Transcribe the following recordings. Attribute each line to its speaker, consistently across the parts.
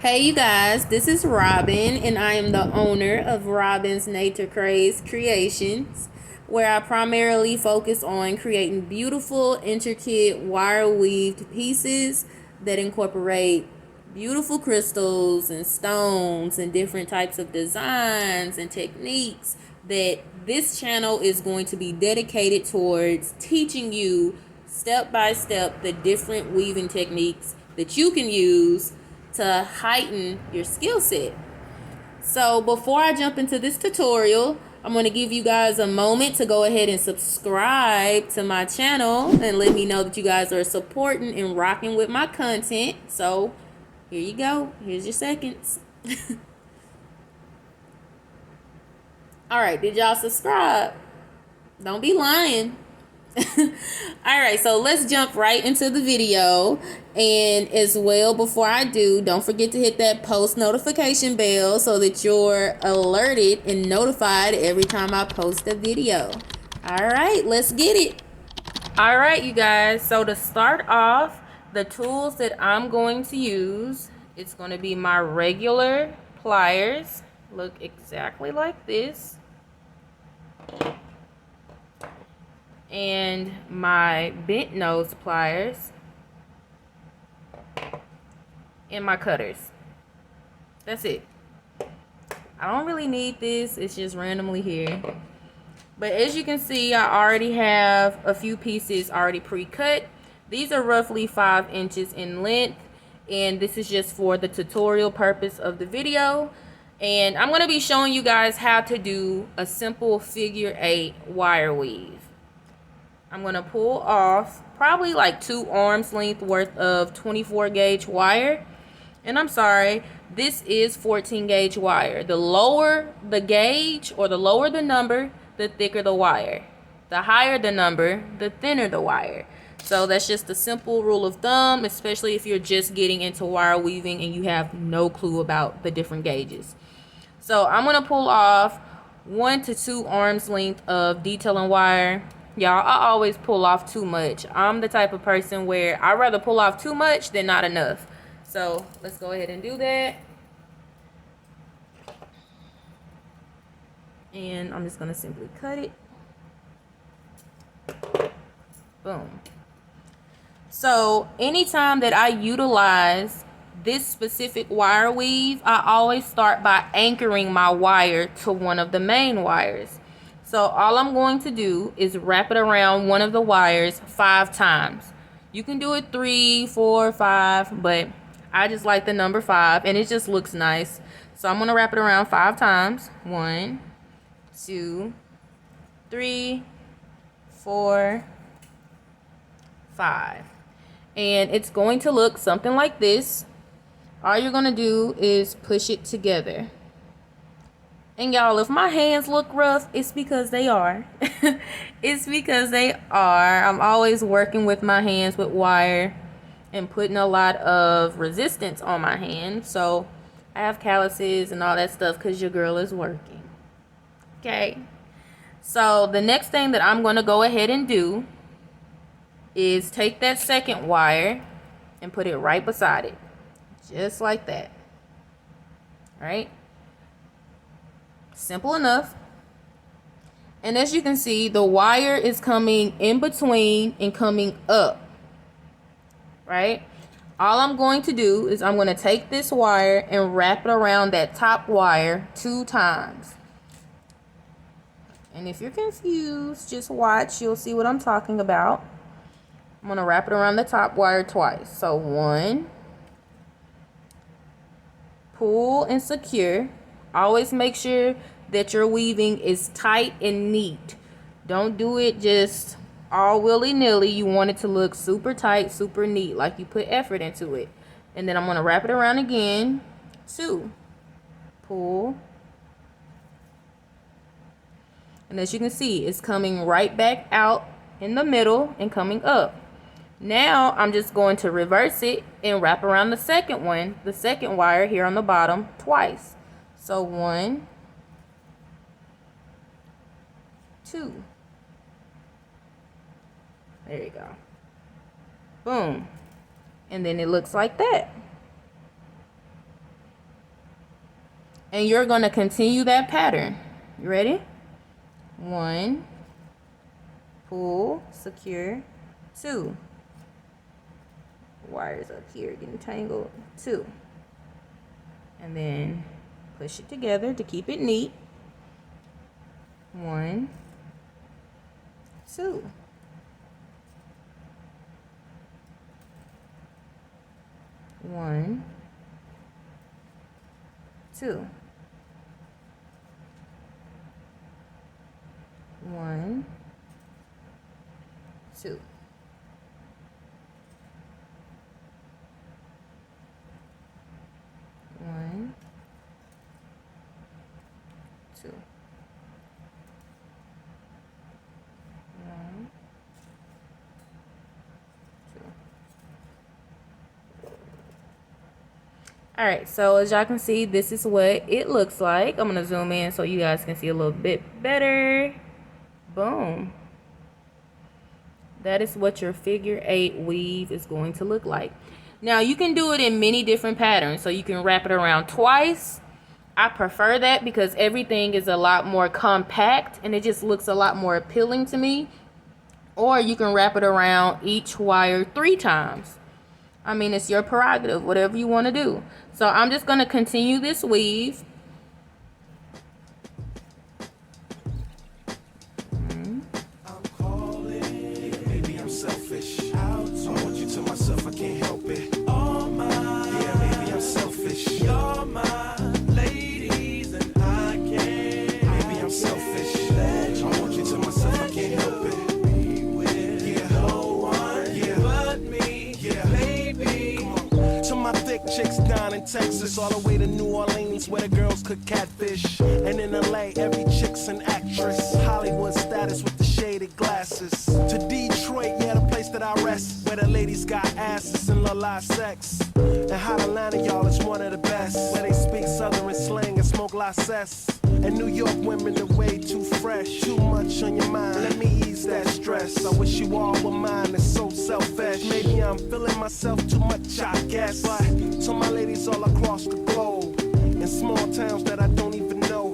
Speaker 1: Hey you guys, this is Robin and I am the owner of Robin's Naturcrazedcreations, where I primarily focus on creating beautiful, intricate, wire weaved pieces that incorporate beautiful crystals and stones and different types of designs and techniques that this channel is going to be dedicated towards teaching you step by step the different weaving techniques that you can use to heighten your skill set. So before I jump into this tutorial, I'm going to give you guys a moment to go ahead and subscribe to my channel and let me know that you guys are supporting and rocking with my content. So here you go. Here's your seconds. All right, did y'all subscribe? Don't be lying. Alright, so let's jump right into the video. And as well, before I do, don't forget to hit that post notification bell so that you're alerted and notified every time I post a video. Alright, let's get it. Alright, you guys, so to start off, the tools that I'm going to use, it's going to be my regular pliers. Look exactly like this. And my bent nose pliers and my cutters. That's it. I don't really need this, it's just randomly here. But as you can see, I already have a few pieces already pre-cut. These are roughly 5 inches in length, and this is just for the tutorial purpose of the video. And I'm going to be showing you guys how to do a simple figure 8 wire weave. I'm going to pull off probably like 2 arms length worth of 24 gauge wire. And I'm sorry, this is 14 gauge wire. The lower the gauge, or the lower the number, the thicker the wire. The higher the number, the thinner the wire. So that's just a simple rule of thumb, especially if you're just getting into wire weaving and you have no clue about the different gauges. So I'm going to pull off 1 to 2 arms length of detailing wire. Y'all, I always pull off too much. I'm the type of person where I'd rather pull off too much than not enough. So let's go ahead and do that. And I'm just going to simply cut it. Boom. So anytime that I utilize this specific wire weave, I always start by anchoring my wire to one of the main wires. So all I'm going to do is wrap it around one of the wires 5 times. You can do it 3, 4, 5, but I just like the number 5 and it just looks nice. So I'm going to wrap it around 5 times. 1, 2, 3, 4, 5. And it's going to look something like this. All you're going to do is push it together. And y'all, if my hands look rough, it's because they are. It's because they are. I'm always working with my hands with wire and putting a lot of resistance on my hands. So I have calluses and all that stuff because your girl is working. Okay. So the next thing that I'm going to go ahead and do is take that second wire and put it right beside it. Just like that. All right. Simple enough. And as you can see, the wire is coming in between and coming up. Right? All I'm going to do is I'm going to take this wire and wrap it around that top wire 2 times. And if you're confused, just watch. You'll see what I'm talking about. I'm going to wrap it around the top wire twice. So 1. Pull and secure. Always make sure that your weaving is tight and neat. Don't do it just all willy-nilly. You want it to look super tight, super neat, like you put effort into it. And then I'm going to wrap it around again. 2. Pull. And as you can see, it's coming right back out in the middle and coming up. Now I'm just going to reverse it and wrap around the second one, the second wire here on the bottom, twice. So 1, 2. There you go. Boom. And then it looks like that. And you're going to continue that pattern. You ready? 1, pull, secure, 2. Wires up here getting tangled, 2. And then push it together to keep it neat. 1, 2. 1, 2. 1, 2. 1, 2. 1, 2. All right, so as y'all can see, this is what it looks like. I'm gonna zoom in so you guys can see a little bit better. Boom. That is what your figure 8 weave is going to look like. Now you can do it in many different patterns. So you can wrap it around twice. I prefer that because everything is a lot more compact and it just looks a lot more appealing to me. Or you can wrap it around each wire 3 times. I mean, it's your prerogative, whatever you want to do. So I'm just going to continue this weave.
Speaker 2: Chicks down in Texas, all the way to New Orleans, where the girls cook catfish. And in LA, every chick's an actress. Hollywood status with the shaded glasses. To Detroit, yeah, the place that I rest, where the ladies got asses and la sex. And hot Atlanta, y'all, is one of the best, where they speak Southern slang and smoke la cess. And New York women are way too fresh. Too much on your mind, let me ease that stress. I wish you all were mine, it's so selfish. Maybe I'm feeling myself too much, I guess. But to my ladies all across the globe, in small towns that I don't even know,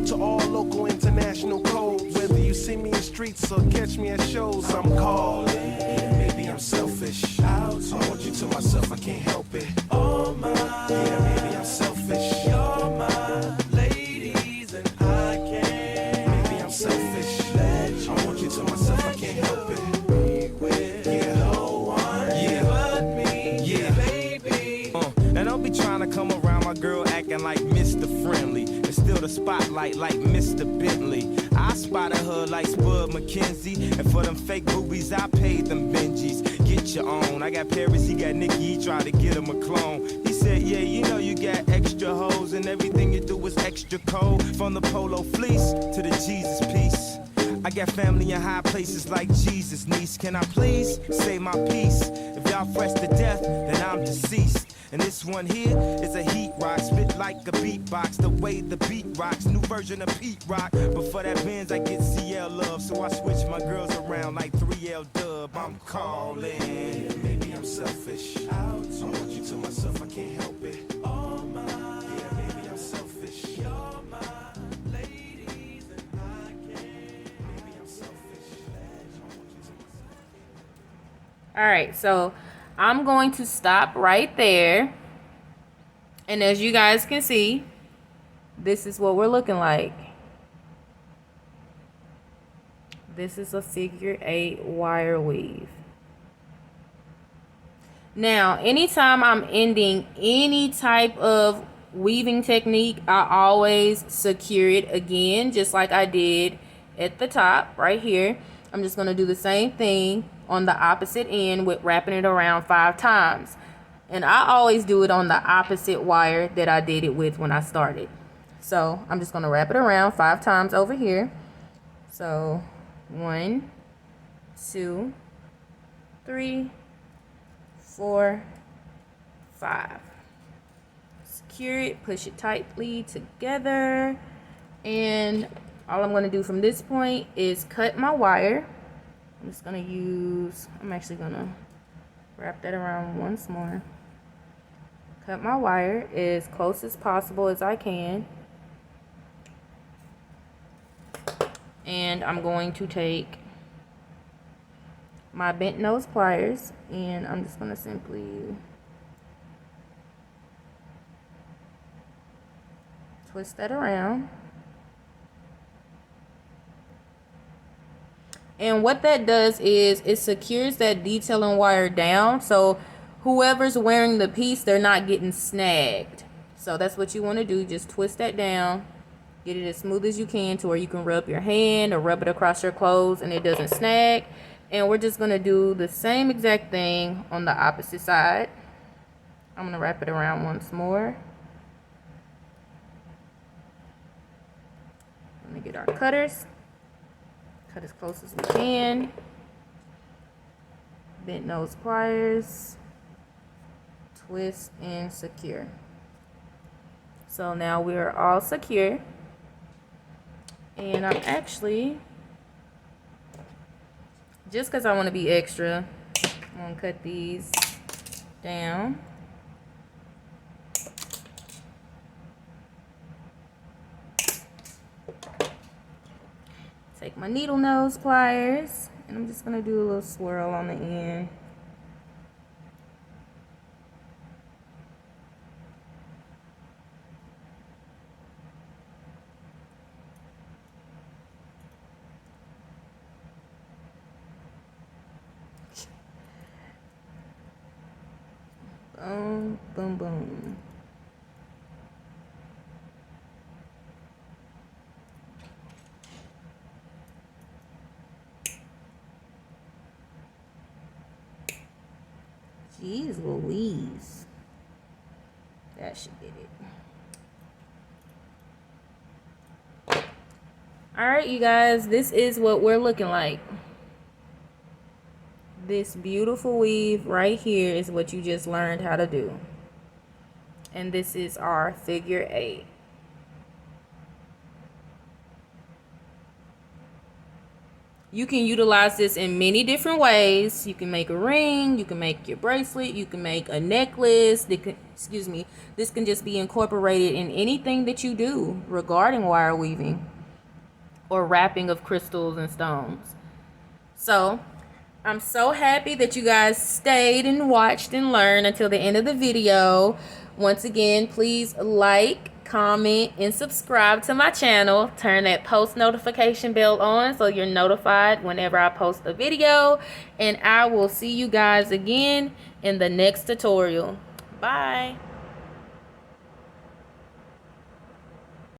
Speaker 2: to all local international codes. Whether you see me in streets or catch me at shows, I'm calling. Maybe I'm selfish. I want you to myself, I can't help it. Oh my, yeah, maybe I'm selfish. You're my ladies and I can't. Maybe I'm selfish. I want you to myself, I can't help it. Yeah, no one, yeah, but me, yeah, baby. And don't be trying to come around my girl acting like Mr. Friendly and still the spotlight like Mr. Bentley. I spotted her like Spud McKenzie, and for them fake boobies I paid them Benjis. Get your own. I got Paris, he got Nikki, he tried to get him a clone. He said, yeah, you know you got extra hoes and everything you do is extra cold. From the polo fleece to the Jesus piece. I got family in high places like Jesus, niece. Can I please say my piece? If y'all fresh to death, then I'm deceased. And this one here is a heat rock, spit like a beatbox, the way the beat rocks, new version of Pete Rock. But for that Benz, I get CL love, so I switch my girls around like 3L Dub. I'm calling. Maybe I'm selfish. I want you to myself, I can't help it. Oh my, yeah, maybe I'm selfish. You're my ladies and I can't. Maybe I'm selfish. I want you to myself.
Speaker 1: All right, so I'm going to stop right there. And as you guys can see, this is what we're looking like. This is a figure 8 wire weave. Now, anytime I'm ending any type of weaving technique, I always secure it again, just like I did at the top right here. I'm just going to do the same thing on the opposite end with wrapping it around 5 times. And I always do it on the opposite wire that I did it with when I started. So I'm just going to wrap it around 5 times over here. So 1, 2, 3, 4, 5. Secure it, push it tightly together, and all I'm going to do from this point is cut my wire. I'm just going to use, I'm actually going to wrap that around once more. cut my wire as close as possible as I can. And I'm going to take my bent nose pliers and I'm just going to simply twist that around. And what that does is it secures that detailing wire down, so whoever's wearing the piece, they're not getting snagged. So that's what you want to do. Just twist that down, get it as smooth as you can to where you can rub your hand or rub it across your clothes and it doesn't snag. And we're just going to do the same exact thing on the opposite side. I'm going to wrap it around once more. Let me get our cutters. Cut as close as we can. Bent nose pliers. Twist and secure. So now we're all secure. And I'm actually, just because I want to be extra, I'm going to cut these down. Take my needle nose pliers, and I'm just going to do a little swirl on the end. Boom, boom, boom. Jeez Louise. That should get it. Alright, you guys, this is what we're looking like. This beautiful weave right here is what you just learned how to do. And this is our figure 8. You can utilize this in many different ways. You can make a ring, you can make your bracelet, you can make a necklace. This can just be incorporated in anything that you do regarding wire weaving or wrapping of crystals and stones. So I'm so happy that you guys stayed and watched and learned until the end of the video. Once again, please like, comment, and subscribe to my channel. Turn that post notification bell on so you're notified whenever I post a video. And I will see you guys again in the next tutorial. Bye.